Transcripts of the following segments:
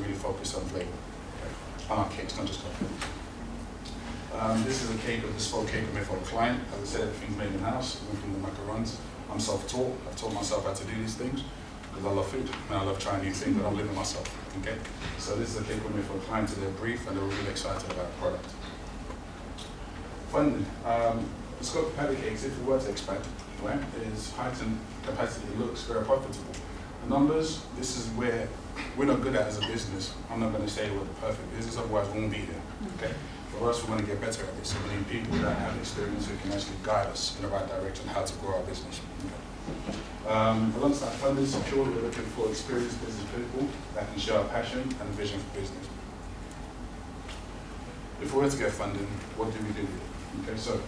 really focus on flavor. Okay. On our cakes, not just coffee. This is a cake, a bespoke cake I made for a client. As I said, everything's made in-house, including the macarons. I'm self-taught. I've taught myself how to do these things because I love food and I love trying new things, but I'm living myself. Okay. So this is a cake we made for a client to their brief, and they were really excited about the product. Funding. The scope of patty cakes, if we were to expand, right, is heightened capacity, looks very profitable. The numbers, this is where we're not good at as a business. I'm not going to say we're the perfect business, otherwise we won't be here. Okay. For us, we want to get better at this. So we need people that have experience who can actually guide us in the right direction, how to grow our business. Okay. Alongside funding secure, we're looking for experienced business people that can share our passion and vision for business. If we were to get funding, what do we do with it? Okay, so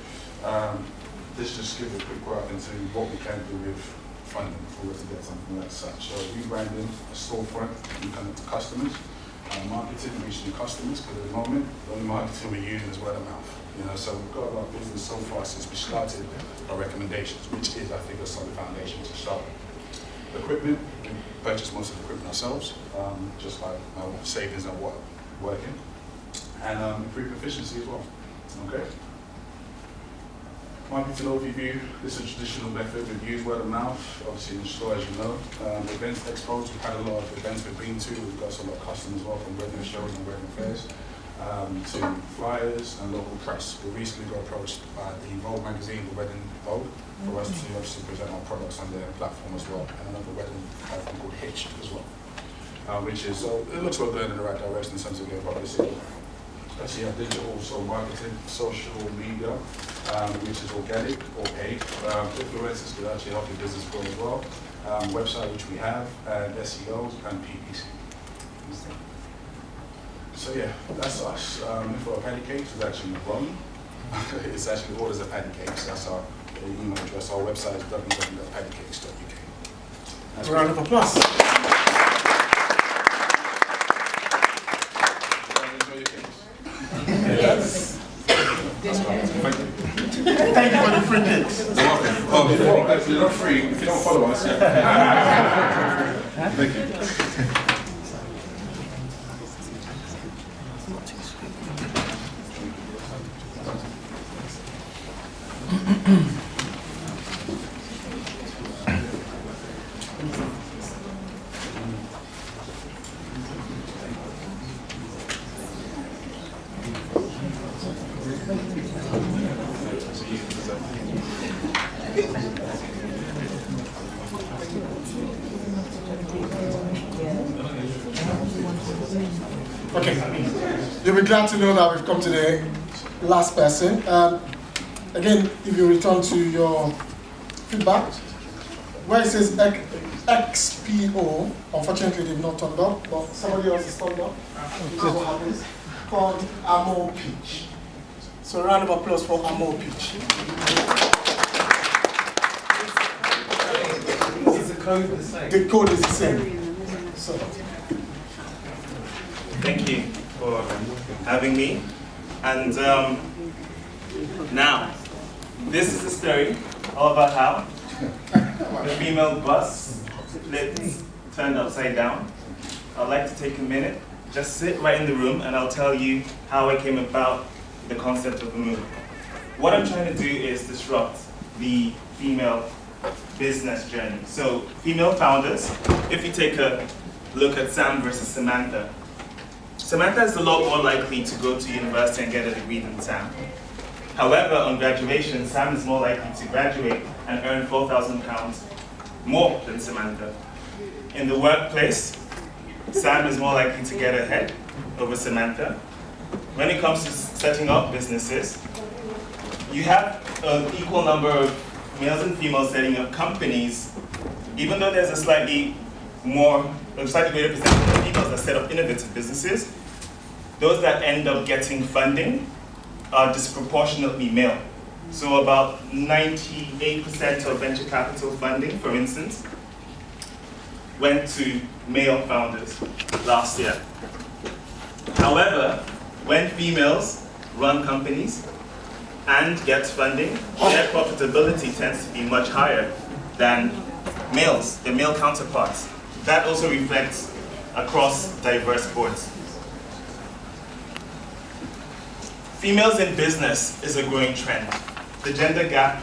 this just gives a quick route into what we can do with funding if we were to get something like such. So rebranding a storefront, we connect to customers. Marketing, reaching customers, because at the moment, the only marketing we're using is word of mouth. You know, so we've got our business so far since we started our recommendations, which is, I think, a solid foundation to start with. Equipment, we purchase most of the equipment ourselves, just by our savings and what working, and improve efficiency as well. Okay. Marketing overview, this is a traditional method. We've used word of mouth, obviously in the store, as you know. Events, expos, we've had a lot of events we've been to. We've got a lot of customers as well, from wedding shows and wedding fairs, to flyers and local press. We recently got approached by the Vogue magazine, the Wedding Vogue, for us to obviously present our products on their platform as well, and another wedding platform called Hitch as well. Which is, so it looks like we're going in the right direction in terms of getting publicity. Especially our digital, so marketing, social media, which is organic or paid. Influencers could actually help your business grow as well. Website, which we have, and SEO and PPC. So yeah, that's us. For our patty cakes, it's actually wrong. It's actually orders of patty cakes. That's our email address. Our website is www.pattycakes.uk. Round of applause. Yes. Thank you. Thank you for the free cakes. Oh, before, actually, not free. If you don't follow us, thank you. Okay, you'll be glad to know that we've come to the last person. Again, if you return to your feedback, where it says XPO, unfortunately they've not turned up, but somebody else is turned up. This is what happens, called Ammo Pitch. So a round of applause for Ammo Pitch. Is the code the same? The code is the same. So. Thank you for having me. And now, this is a story all about how the female bus split, turned upside down. I'd like to take a minute, just sit right in the room, and I'll tell you how I came about the concept of the movie. What I'm trying to do is disrupt the female business journey. So, female founders, if you take a look at Sam versus Samantha, Samantha is a lot more likely to go to university and get a degree than Sam. However, on graduation, Sam is more likely to graduate and earn £4,000 more than Samantha. In the workplace, Sam is more likely to get ahead over Samantha. When it comes to setting up businesses, you have an equal number of males and females setting up companies, even though there's a slightly greater percentage of females that set up innovative businesses. Those that end up getting funding are disproportionately male. So about 98% of venture capital funding, for instance, went to male founders last year. However, when females run companies and get funding, their profitability tends to be much higher than males, their male counterparts. That also reflects across diverse boards. Females in business is a growing trend. The gender gap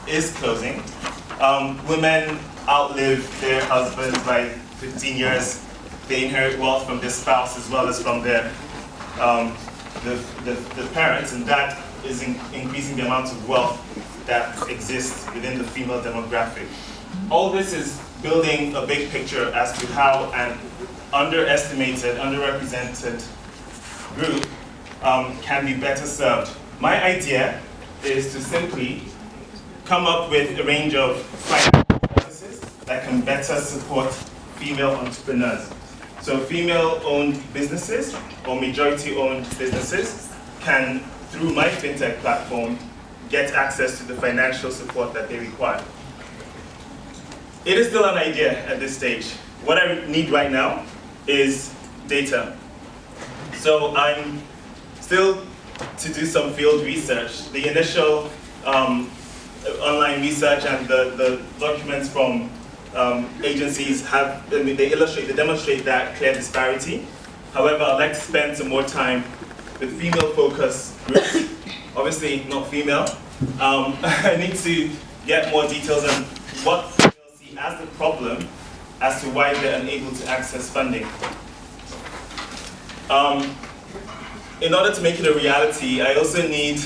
is closing. Women outlive their husbands by 15 years. They inherit wealth from their spouse as well as from their the parents, and that is increasing the amount of wealth that exists within the female demographic. All this is building a big picture as to how an underestimated, underrepresented group can be better served. My idea is to simply come up with a range of financial services that can better support female entrepreneurs. So female-owned businesses or majority-owned businesses can, through my fintech platform, get access to the financial support that they require. It is still an idea at this stage. What I need right now is data. So I'm still to do some field research. The initial online research and the documents from agencies they demonstrate that clear disparity. However, I'd like to spend some more time with female-focused groups. Obviously, not female. I need to get more details on what females see as the problem as to why they're unable to access funding. In order to make it a reality, I also need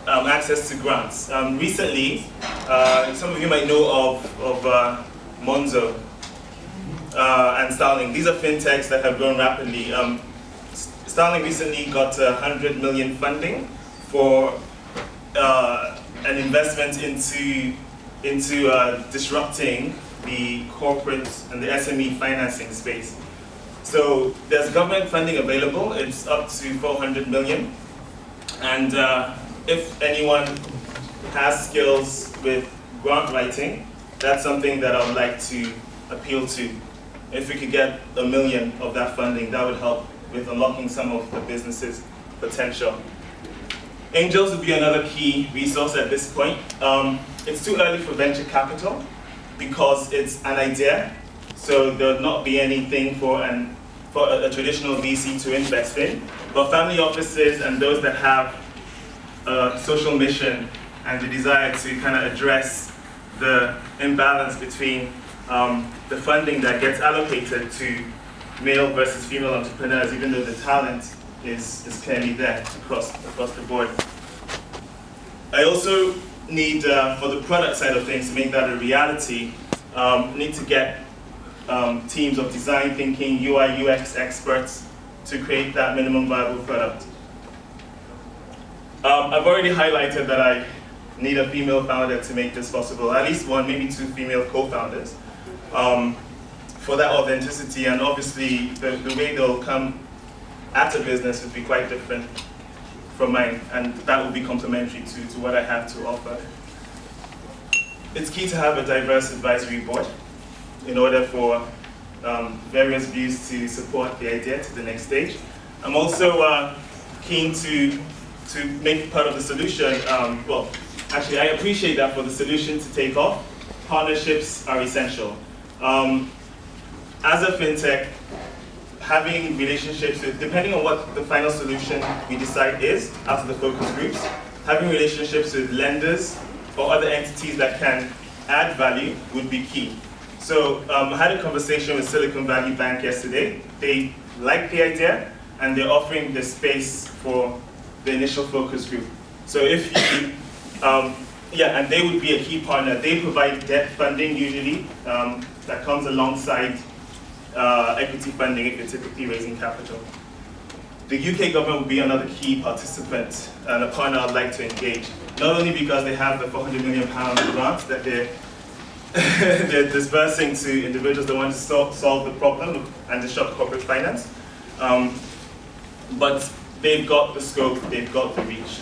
access to grants. Recently, some of you might know of Monzo and Starling. These are fintechs that have grown rapidly. Starling recently got 100 million funding for an investment into disrupting the corporate and the SME financing space. So there's government funding available. It's up to 400 million. And if anyone has skills with grant writing, that's something that I would like to appeal to. If we could get 1 million of that funding, that would help with unlocking some of the business's potential. Angels would be another key resource at this point. It's too early for venture capital because it's an idea, so there would not be anything for a traditional VC to invest in. But family offices and those that have a social mission and the desire to kind of address the imbalance between the funding that gets allocated to male versus female entrepreneurs, even though the talent is clearly there across the board. I also need, for the product side of things, to make that a reality, need to get teams of design thinking, UI, UX experts to create that minimum viable product. I've already highlighted that I need a female founder to make this possible, at least one, maybe two female co-founders, for that authenticity, and obviously the way they'll come at a business would be quite different from mine, and that would be complementary to what I have to offer. It's key to have a diverse advisory board in order for various views to support the idea to the next stage. I'm also keen to make part of the solution. Well, actually, I appreciate that for the solution to take off, partnerships are essential. As a fintech, having relationships with, depending on what the final solution we decide is after the focus groups, having relationships with lenders or other entities that can add value would be key. So I had a conversation with Silicon Valley Bank yesterday. They like the idea and they're offering the space for the initial focus group. So if you, and they would be a key partner. They provide debt funding usually that comes alongside equity funding if you're typically raising capital. The UK government would be another key participant and a partner I'd like to engage. Not only because they have the £400 million grant that they're dispersing to individuals that want to solve the problem and disrupt corporate finance, but they've got the scope, they've got the reach.